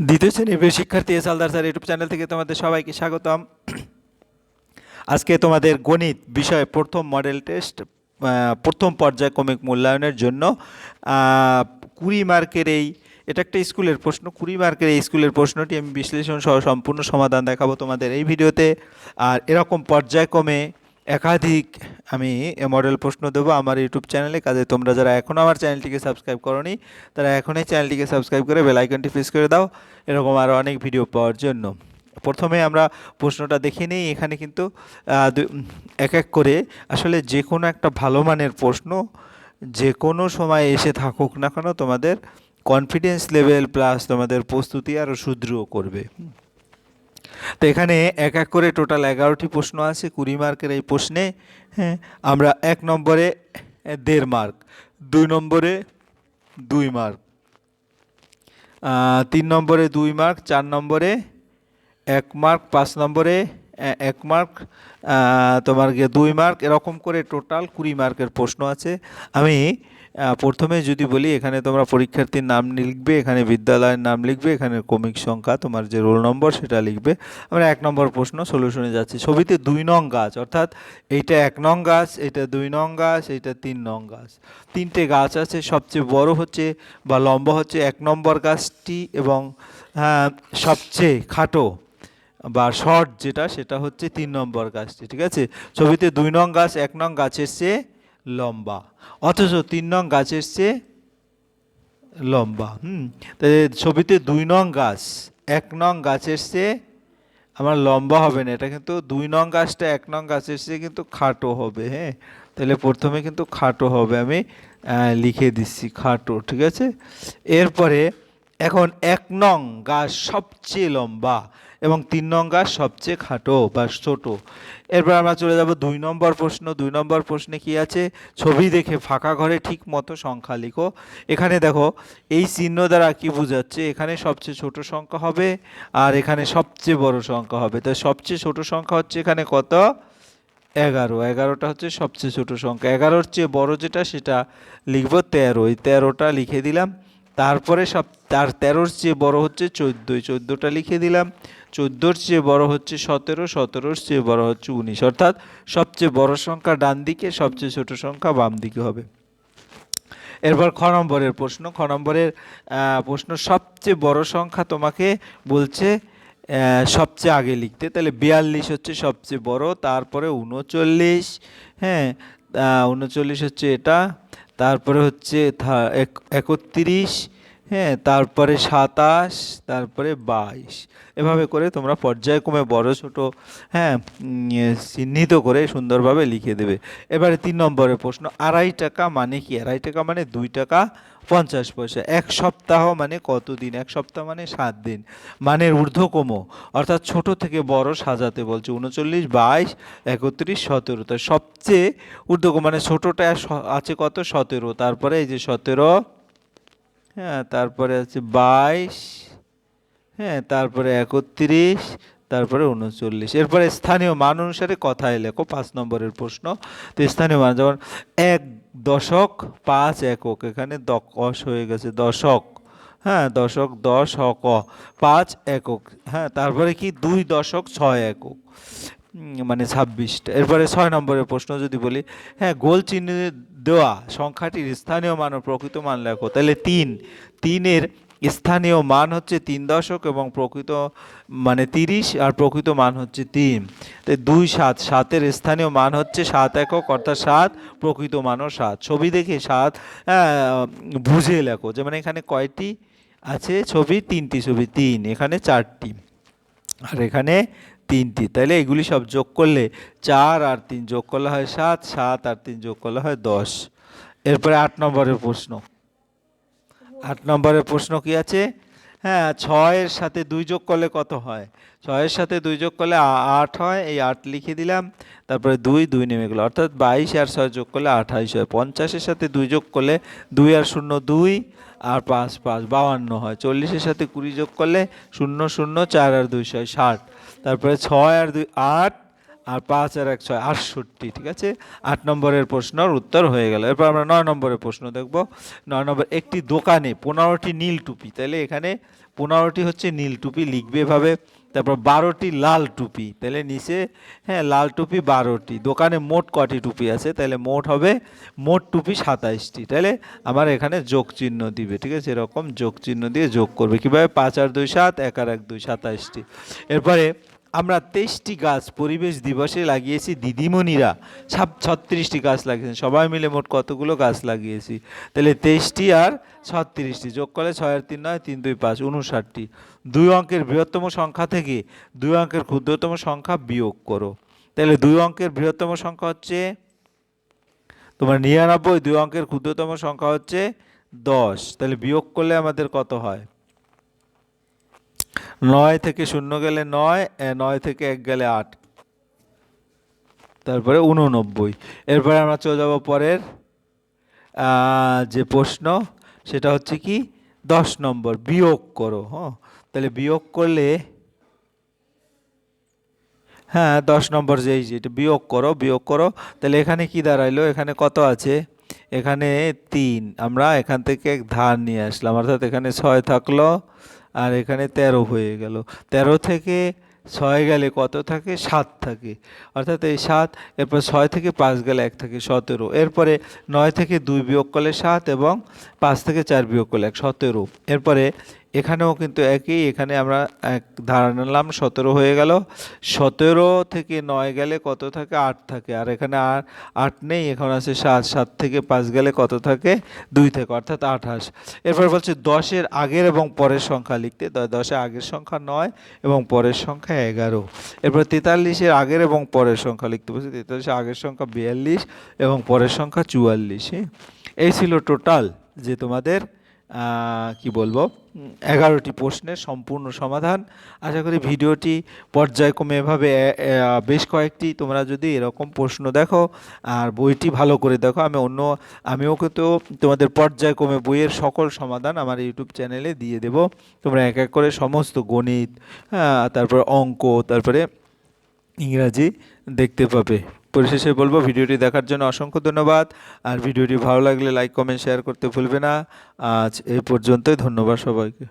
দ্বিতীয় শ্রেণীর শিক্ষার্থী হালদার স্যার ইউটিউব চ্যানেল থেকে তোমাদের সবাইকে স্বাগতম। আজকে তোমাদের গণিত বিষয়ে প্রথম মডেল টেস্ট, প্রথম পর্যায়ক্রমিক মূল্যায়নের জন্য 20 মার্কের এটা একটা স্কুলের প্রশ্ন। 20 মার্কের এই স্কুলের প্রশ্নটি আমি বিশ্লেষণ সহ সম্পূর্ণ সমাধান দেখাবো তোমাদের এই ভিডিওতে। আর এরকম পর্যায়ক্রমে একাধিক আমি মডেল প্রশ্ন দেবো আমার ইউটিউব চ্যানেলে। কাজে তোমরা যারা এখনও আমার চ্যানেলটিকে সাবস্ক্রাইব করোনি তারা এখনই চ্যানেলটিকে সাবস্ক্রাইব করে বেল আইকনটি প্রেস করে দাও এরকম আরও অনেক ভিডিও পাওয়ার জন্য। প্রথমে আমরা প্রশ্নটা দেখে নিই। এখানে কিন্তু এক এক করে আসলে যে কোনো একটা ভালো মানের প্রশ্ন যে কোনো সময় এসে থাকুক না কেন তোমাদের কনফিডেন্স লেভেল প্লাস তোমাদের প্রস্তুতি আরও সুদৃঢ় করবে। তো এখানে এক এক করে টোটাল 11টি প্রশ্ন আছে 20 মার্কের এই প্রশ্নে। হ্যাঁ, আমরা 1 নম্বরে 1.5 মার্ক, 2 নম্বরে 2 মার্ক, 3 নম্বরে 2 মার্ক, 4 নম্বরে 1 মার্ক, 5 নম্বরে 1 মার্ক, তোমার 2 মার্ক, এরকম করে টোটাল 20 মার্কের প্রশ্ন আছে। আমি প্রথমে যদি বলি, এখানে তোমরা পরীক্ষার্থীর নাম লিখবে, এখানে বিদ্যালয়ের নাম লিখবে, এখানে ক্রমিক সংখ্যা তোমার যে রোল নম্বর সেটা লিখবে। আমরা 1 নম্বর প্রশ্ন সলিউশনে যাচ্ছি। ছবিতে 2 নং গাছ, অর্থাৎ এইটা 1 নং গাছ, এটা 2 নং গাছ, এইটা 3 নং গাছ। 3টে গাছ আছে, সবচেয়ে বড় হচ্ছে বা লম্বা হচ্ছে 1 নম্বর গাছটি এবং সবচেয়ে খাটো বা শর্ট যেটা সেটা হচ্ছে 3 নম্বর গাছটি। ঠিক আছে, ছবিতে 2 নং গাছ 1 নং গাছের চেয়ে লম্বা, অথচ 3 নং গাছের চেয়ে লম্বা। তাই ছবিতে 2 নং গাছ 1 নং গাছের চেয়ে আমার লম্বা হবে না, এটা কিন্তু 2 নং গাছটা 1 নং গাছের চেয়ে কিন্তু খাটো হবে। হ্যাঁ, তাহলে প্রথমে কিন্তু খাটো হবে, আমি লিখে দিচ্ছি খাটো। ঠিক আছে, এরপরে এখন 1 নং গাছ সবচেয়ে লম্বা এবং 3 নং গাছ সবচেয়ে খাটো বা ছোট। এরপর আমরা চলে যাব 2 নম্বর প্রশ্ন। 2 নম্বর প্রশ্নে কি আছে? ছবি দেখে ফাঁকা ঘরে ঠিক মতো সংখ্যা লিখো। এখানে দেখো এই চিহ্ন দ্বারা কি বোঝাচ্ছে, এখানে সবচেয়ে ছোট সংখ্যা হবে আর এখানে সবচেয়ে বড় সংখ্যা হবে। তাই সবচেয়ে ছোট সংখ্যা হচ্ছে এখানে কত? 11। 11টা হচ্ছে সবচেয়ে ছোট সংখ্যা। 11-র চেয়ে বড় যেটা সেটা লিখব 13। এই 13টা লিখে দিলাম। তারপরে তার 13-র চেয়ে বড় হচ্ছে 14, 14টা লিখে দিলাম। 14-র চেয়ে বড় হচ্ছে 17, 17-র চেয়ে বড় হচ্ছে 19। অর্থাৎ সবচেয়ে বড় সংখ্যা ডান দিকে, সবচেয়ে ছোট সংখ্যা বাম দিকে হবে। এরপর খ নম্বরের প্রশ্ন। খ নম্বরের প্রশ্ন, সবচেয়ে বড় সংখ্যা তোমাকে বলছে সবচেয়ে আগে লিখতে। তাহলে 42 হচ্ছে সবচেয়ে বড়, তারপরে 39, হ্যাঁ 39 হচ্ছে এটা, তারপরে হচ্ছে 31, হ্যাঁ তারপরে 27, তারপরে 22। এভাবে করে তোমরা পর্যায়ক্রমে বড় ছোট চিহ্নিত করে সুন্দরভাবে লিখে দেবে। এবারে 3 নম্বরের প্রশ্ন, 2.5 টাকা মানে কি? 2.5 টাকা মানে 2 টাকা 50 পয়সা। 1 সপ্তাহ মানে কত দিন? 1 সপ্তাহ মানে 7 দিন। মানের ঊর্ধ্বক্রম অর্থাৎ ছোট থেকে বড় সাজাতে বলছে। 39, 22, 31, 17। তাই সবচেয়ে ঊর্ধ্বক্রম মানে ছোটটা আছে কত? 17। তারপরে এই যে 17, হ্যাঁ তারপরে আছে 22, হ্যাঁ তারপরে 31, তারপরে 39। এরপরে স্থানীয় মান অনুসারে কথায় লেখো। 5 নম্বরের প্রশ্ন। তো স্থানীয় মান যেমন 1 দশক 5 একক, এখানে দশ হয়ে গেছে দশক, হ্যাঁ দশক 10 হক 5 একক, হ্যাঁ তারপরে কি 2 দশক 6 একক, মানে 26টা। এরপরে 6 নম্বরের প্রশ্ন যদি বলি, হ্যাঁ গোল চিহ্ন দেওয়া সংখ্যাটির স্থানীয় মান ও প্রকৃত মান লেখো। তাহলে 3-এর স্থানীয় মান হচ্ছে 3 দশক এবং প্রকৃত মানে 30 আর প্রকৃত মান হচ্ছে 3। তাই 2, 7, 7-এর স্থানীয় মান হচ্ছে 7 একক অর্থাৎ 7, প্রকৃত মানও 7। ছবি দেখে 7 বুঝে লেখো। যেমন এখানে কয়টি আছে ছবি? 3টি ছবি, 3, এখানে 4টি আর এখানে 3টি। তাহলে এগুলি সব যোগ করলে 4 আর 3 যোগ করলে হয় 7, 7 আর 3 যোগ করলে হয় 10। এরপরে 8 নম্বরের প্রশ্ন। 8 নম্বরের প্রশ্ন কি আছে? হ্যাঁ 6-এর সাথে 2 যোগ করলে কত হয়? 6-এর সাথে 2 যোগ করলে 8 হয়, এই 8 লিখে দিলাম। তারপরে 2 নেমে গেল, অর্থাৎ 22 আর 6 যোগ করলে 28 হয়। 50-এর সাথে 2 যোগ করলে 2 আর 0 2 আর 5 5 52 হয়। 40-এর সাথে 20 যোগ করলে 0 0 4 আর 2 60। তারপরে 6 আর 2 8 আর 5 আর 1 6 68, ঠিক আছে। 8 নম্বরের প্রশ্নের উত্তর হয়ে গেল। এরপর আমরা 9 নম্বরের প্রশ্ন দেখব। 9 নম্বর, একটি দোকানে 15টি নীল টুপি, তাহলে এখানে 15টি হচ্ছে নীল টুপি লিখবে এভাবে। তারপর 12টি লাল টুপি, তাহলে নিচে হ্যাঁ লাল টুপি 12টি। দোকানে মোট কটি টুপি আছে, তাহলে মোট হবে মোট টুপি 27টি। তাহলে আমার এখানে যোগ চিহ্ন দিবে, ঠিক আছে, এরকম যোগ চিহ্ন দিয়ে যোগ করবে। কীভাবে? 5 আর 2 7, 1 আর 1 2, 27টি। এরপরে আমরা 23টি গাছ পরিবেশ দিবসে লাগিয়েছি দিদিমণিরা 36টি গাছ লাগিয়েছেন, সবাই মিলে মোট কতগুলো গাছ লাগিয়েছি? তাহলে 23টি আর 36টি যোগ করলে 6 আর 3 9, 3 2 5, 59টি। 2 অঙ্কের বৃহত্তম সংখ্যা থেকে 2 অঙ্কের ক্ষুদ্রতম সংখ্যা বিয়োগ করো। তাহলে 2 অঙ্কের বৃহত্তম সংখ্যা হচ্ছে তোমার 99, 2 অঙ্কের ক্ষুদ্রতম সংখ্যা হচ্ছে 10। তাহলে বিয়োগ করলে আমাদের কত হয়? 9 থেকে 0 গেলে 9, 9 থেকে 1 গেলে 8, তারপরে 89। এরপরে আমরা চলে যাব পরের যে প্রশ্ন, সেটা হচ্ছে কি 10 নম্বর, বিয়োগ করো। হ্যাঁ, তাহলে বিয়োগ করলে হ্যাঁ 10 নম্বর যেটা বিয়োগ করো, বিয়োগ করো। তাহলে এখানে কি দাঁড়াইলো? এখানে কত আছে? এখানে 3, আমরা এখান থেকে এক ধার নিয়ে আসলাম, অর্থাৎ এখানে 6 থাকলো আর এখানে 13 হয়ে গেল। 13 থেকে 6 গেলে কত থাকে? 7 থাকে, অর্থাৎ এই 7। এরপর 6 থেকে 5 গেলে 1 থাকে, 17। এরপরে 9 থেকে 2 বিয়োগ করলে 7 এবং 5 থেকে 4 বিয়োগ করলে 1, 17। এরপরে এখানেও কিন্তু একই, এখানে আমরা এক ধারা নিলাম, 17 হয়ে গেল। 17 থেকে 9 গেলে কত থাকে? 8 থাকে, আর এখানে আর 8 নেই, এখন আছে 7। 7 থেকে 5 গেলে কত থাকে? 2 থাকে, অর্থাৎ 28। এরপর বলছে 10-এর আগের এবং পরের সংখ্যা লিখতে। 10-এর আগের সংখ্যা 9 এবং পরের সংখ্যা 11। এরপর 43-এর আগের এবং পরের সংখ্যা লিখতে বলছে। 43-এর আগের সংখ্যা 42 এবং পরের সংখ্যা 44। এই ছিল টোটাল যে তোমাদের কি বলবো 11টি প্রশ্নের সম্পূর্ণ সমাধান। আশা করি ভিডিওটি পর্যায়ক্রমে এভাবে বেশ কয়েকটি তোমরা যদি এরকম প্রশ্ন দেখো আর বইটি ভালো করে দেখো, আমিও কিন্তু তোমাদের পর্যায়ক্রমে বইয়ের সকল সমাধান আমার ইউটিউব চ্যানেলে দিয়ে দেব। তোমরা এক এক করে সমস্ত গণিত, তারপর অঙ্ক, তারপরে ইংরাজি দেখতে পাবে। পরিশেষে বলবো ভিডিওটি দেখার জন্য অসংখ্য ধন্যবাদ। আর ভিডিওটি ভালো লাগলে লাইক কমেন্ট শেয়ার করতে ভুলবে না। আজ এই পর্যন্তই, ধন্যবাদ সবাইকে।